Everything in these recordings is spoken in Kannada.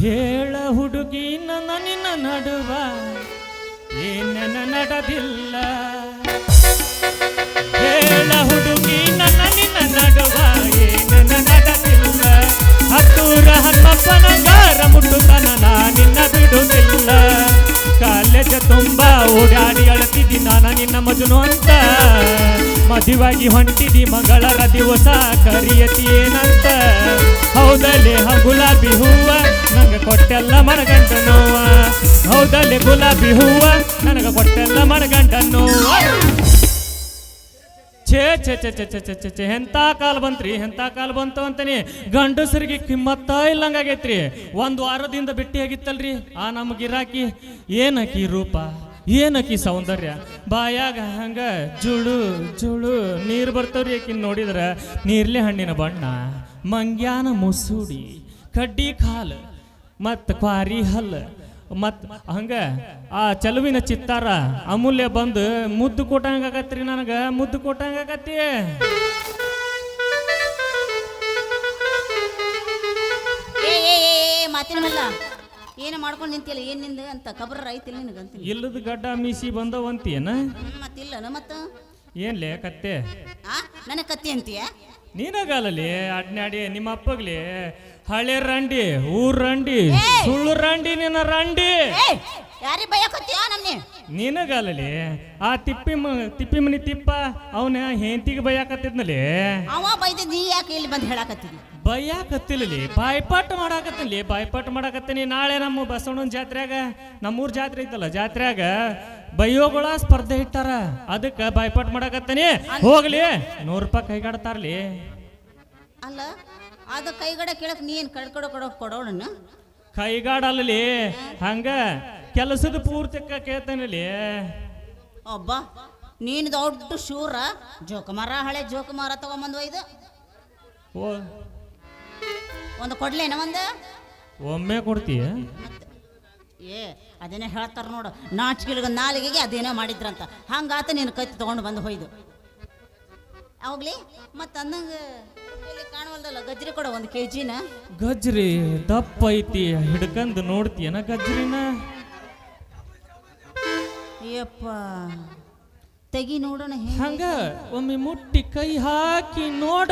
ಹೇಳ ಹುಡುಗಿ ನನ್ನ ನಿನ್ನ ನಡುವ ಏನ ನಡದಿಲ್ಲ ಹೇಳ ಹುಡುಗಿ ನನ್ನ ನಿನ್ನ ನಡುವ ಏನ ನಡದಿಲ್ಲ ಹತ್ತೂರ ಹತ್ತಪ್ಪನ ಗಾರ ಮುಟ್ಟುತನ ನಿನ್ನ ಬಿಡುವುದಿಲ್ಲ ಕಾಲೇಜ ತುಂಬಾ ಓಡಾಡಿ ಅಳತಿದ್ದಿ ನಾನು ನಿನ್ನ ಮಜನು ಅಂತ ಮದುವಾಗಿ ಹೊಂಟಿದಿ ಮಗಳರ ದಿವಸ ಕರಿಯತಿ ಏನಂತ ಹೌದಲ್ಲೇ ಗುಲಾಬಿ ಹೂವ ನನಗೆ ಕೊಟ್ಟೆಲ್ಲ ಮನಗಂಟ ನೋವ ಹೌದಲ್ಲೇ ಗುಲಾಬಿ ಹೂವ ನನಗೆ ಕೊಟ್ಟೆಲ್ಲ ಮನಗಂಟ ನೋವ ಛೇ ಛೇ ಛೇ ಛೇ ಛೇ ಛೇ ಛೇ ಛೇ ಎಂಥ ಕಾಲ ಬಂತ್ರಿ ಎಂಥ ಕಾಲ ಬಂತು ಅಂತಾನೆ ಗಂಡಸರಿಗೆ ಕಿಮ್ಮತ್ತ ಇಲ್ಲಂಗಾಗೈತ್ರಿ ಒಂದು ವಾರದಿಂದ ಭೇಟಿ ಆಗಿತ್ತಲ್ರಿ ಆ ನಮ್ಮ ಗಿರಾಕಿ ಏನಕಿ ರೂಪ ಏನಕಿ ಸೌಂದರ್ಯ ಬಾಯಾಗ ಹಂಗ ಜುಳು ಜುಳು ನೀರು ಬರ್ತವ್ರಿ ಆಕಿನ್ ನೋಡಿದ್ರ ನೀರ್ಲೆ ಹಣ್ಣಿನ ಬಣ್ಣ ಮಂಗ್ಯಾನ ಮುಸುಡಿ ಕಡ್ಡಿ ಕಾಲು ಮತ್ತು ಕ್ವಾರಿ ಹಲ್ಲು ಮತ್ತು ಹಂಗ ಆ ಚಲುವಿನ ಚಿತ್ತಾರ ಅಮೂಲ್ಯ ಬಂದು ಮುದ್ದು ಕೊಟ್ಟಂಗಾಗತ್ರಿ ನನಗೆ ಮುದ್ದು ಕೊಟ್ಟಂಗಾಗತ್ತಿ ಮಾತಿನ ಮಲ್ಲ ಏನು ಮಾಡ್ಕೊಂಡು ನಿಂತಿಲ್ಲ ಏನ್ ನಿಂದ ಅಂತ ಕಬ್ರ ಐತಿಲ್ಲ ನಿನಗಂತ ಇಲ್ಲದ ಗಡ್ಡ ಮೀಸಿ ಬಂದವಂತೀಯನ ಮತ್ತಿಲ್ಲನ ಮತ್ತ ಏನ್ಲೇ ಕತ್ತೆ ನನ್ನ ಕತ್ತಿ ಅಂತೀಯ ನೀನಾಗಲ್ಲಲಿ ಅಡ್ನಾಡಿ ನಿಮ್ಮ ಅಪ್ಪಗ್ಲಿ ಹಳೆ ರಂಡಿ ಊರ್ ರಂಡಿ ಸುಳ್ಳು ರಂಡಿ ನಿನ್ನ ರಂಡಿ ಯಾರಿ ಬಯಕತ್ತೀಯ ನಮ್ನಿ ನಿನಗಲ್ಲಲಿ ಆ ತಿಪ್ಪಿ ಮನಿ ತಿಪ್ಪ ಅವನ ಹೆಂತಿಗೆ ಬಯ್ಯಾಕತ್ತಿದ್ನಲ್ಲಿ ಅವ ಬೈದಿದ್ ನೀ ಯಾಕೆ ಇಲ್ಲಿ ಬಂದು ಹೇಳಾಕತ್ತಿದ್ದಿ ಬಯ್ಯಾಕತ್ತಿಲ್ಲಲಿ ಬಾಯ್ಪಾಟ್ ಮಾಡಾಕತ್ತಲ್ಲಿ ಬಾಯ್ಪಾಟ್ ಮಾಡಾಕತ್ತೀನಿ ನಾಳೆ ನಮ್ಮ ಬಸವಣ್ಣನ ಜಾತ್ರೆಯಾಗ ನಮ್ಮೂರ್ ಜಾತ್ರೆ ಐತಲ್ಲ ಜಾತ್ರೆಯಾಗ ಬಯ್ಯೋಗಳ ಸ್ಪರ್ಧೆ ಇಟ್ಟಾರ ಅದಕ್ಕೆ ಬಾಯ್ಪಾಟ್ ಮಾಡಾಕತ್ತೀನಿ ಹೋಗ್ಲಿ 100 ರೂಪಾಯಿ ಕೈಗಾಡ್ತಾರ್ಲಿ ಅಲ್ಲ ಅದ ಕೈಗಡ ಕೇಳಕ್ ನೀನ್ ಕೊಡೋಣ ಕೈಗಾಡಲ್ಲಿ ಹಂಗ ಕೆಲಸದ ಪೂರ್ತಿ ಕೇಳ್ತಾನಲ್ಲಿ ಒಬ್ಬ ನೀನು ದೊಡ್ಡ ಶೂರ ಜೋಕುಮಾರ ಹಳೆ ಜೋಕುಮಾರ ತಗೊಂಬಂದು ಒಯ್ದು ಒಂದು ಕೊಡ್ಲೇನ ಒಂದು ಒಮ್ಮೆ ಕೊಡ್ತೀಯ ಅದೇನೇ ಹೇಳ್ತಾರ ನೋಡು ನಾಚಿಕೆಲ್ಗ ನಾಲಿಗೆಗೆ ಅದೇನೋ ಮಾಡಿದ್ರಂತ ಹಂಗಾತ ನೀನು ಕತ್ತಿ ತಗೊಂಡು ಬಂದು ಹೋಯ್ದು ಹೋಗ್ಲಿ ಮತ್ತ ಅಂದಂಗ ಕಾಣವಲ್ದಲ್ಲ ಗಜ್ರಿ ಕೊಡ 1 kg ಗಜ್ರಿ ದಪ್ಪ ಐತಿ ಹಿಡ್ಕಂದು ನೋಡ್ತೀಯನ ಗಜ್ರಿನ ಯಪ್ಪ ತೆಗಿ ನೋಡೋಣ ಹಂಗ ಒಮ್ಮೆ ಮುಟ್ಟಿ ಕೈ ಹಾಕಿ ನೋಡ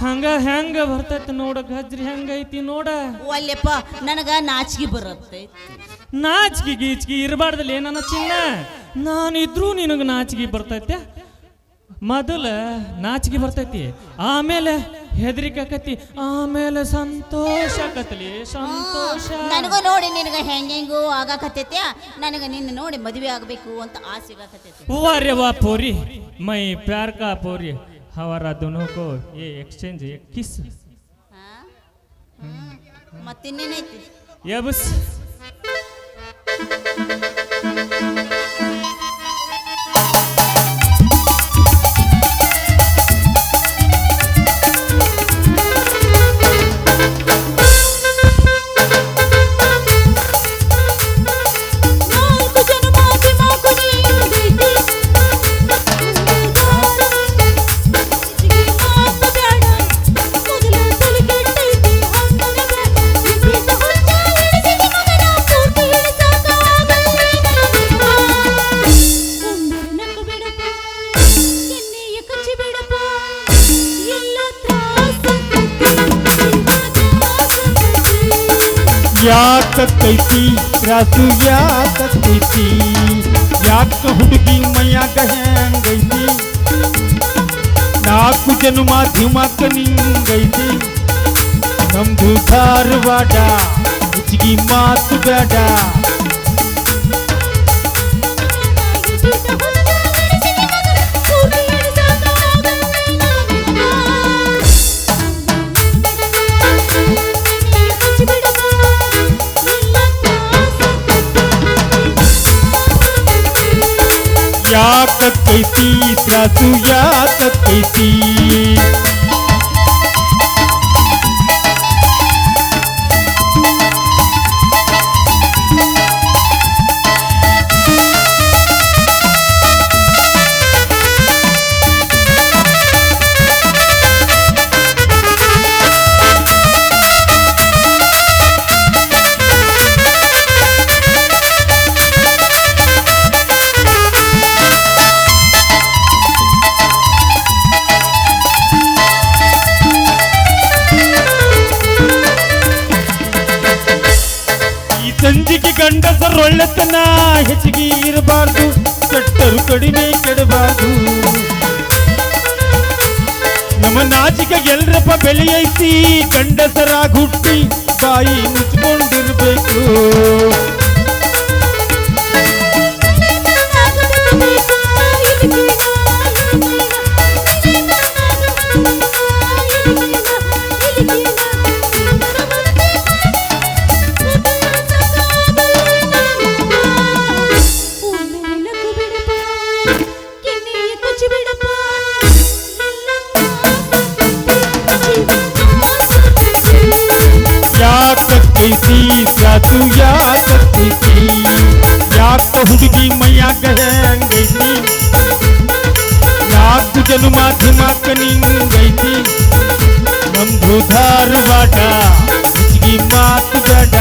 ಹಂಗ ಹೆಂಗ ಬರ್ತೈತಿ ನೋಡ ಗಜ್ರಿ ಹೆಂಗೈತಿ ನೋಡ ಒಲ್ಲೆಪ್ಪ ನನಗ ನಾಚಿಕೆ ಬರುತ್ತೆ ನಾಚಿಕೆ ಗೀಚಿಗೆ ಇರಬಾರ್ದಲ್ಲಿ ನನ್ನ ಚಿನ್ನ ನಾನಿದ್ರು ನಿನಗ ನಾಚಿಕೆ ಬರ್ತೈತೆ ಮೊದಲ ನಾಚಿಕೆ ಬರ್ತೈತಿ ಆಮೇಲೆ ಹೆದರಿಕೆ ಆಕತಿ ಆಮೇಲೆ ಸಂತೋಷ ಆಕತ್ಲಿ ಸಂತೋಷ ನನಗೂ ನೋಡಿ ನಿನಗ ಹೆಂಗೆಂಗು ಆಗಾಕತ್ತೈತ್ಯಾ ನನಗ ನಿನ್ನ ನೋಡಿ ಮದುವೆ ಆಗಬೇಕು ಅಂತ ಆಸೆ ಆಗಕತ್ತೈತಿ वारे वाह पोरी मैं प्यार का पोरी हमारा दोनों को ये एक्सचेंज एक किस ಮತ್ತಿನ್ನೇನೈತಿ ये बस ಯಾಕೈತಿ ರಾಸು ಯಾಕೈತಿ ಯಾಕ ಹುಡುಗಿ ಮೈಯಾಗ ಹೆಂಗೈತಿ 4 ಜನ್ಮ ಧಿಮಾಕ ನಿಂಗೈತಿ ನಮ್ದು ಧಾರವಾಡ ಹೆಚ್ಚಿಗೆ ಮಾತು ಬೇಡ ಯಾಕೈತಿ ತ್ರಾಸು ಯಾಕೈತಿ ಹುಡುಗಿ ಗಂಡಸರೊಳ್ಳೆತನ ಹೆಚ್ಚಿಗೆ ಇರಬಾರ್ದು, ಕೆಟ್ಟರು ಕಡಿಮೆ ಕೆಡಬಾರ್ದು. ನಮ್ಮ ನಾಚಿಕೆ ಎಲ್ರಪ್ಪ ಬೆಲೆ ಐತಿ, ಗಂಡಸರಾಗಿ ಹುಟ್ಟಿ ಬಾಯಿ ಮುಚ್ಕೊಂಡಿರ್ಬೇಕು. ಯಾಕೈತಿ ಸಾತು ಯಾಕೈತಿ, ಯಾಕ ಹುಡುಗಿ ಮೈಯಾಗ ಹೆಂಗೈತಿ, ಯಾಕು ಜನುಮ ಧಿಮಾಕ ನಿಂಗೈತಿ. ನಮ್ದು ಧಾರವಾಡ ಹೆಚ್ಚಿಗೆ ಮಾತು ಬೇಡ.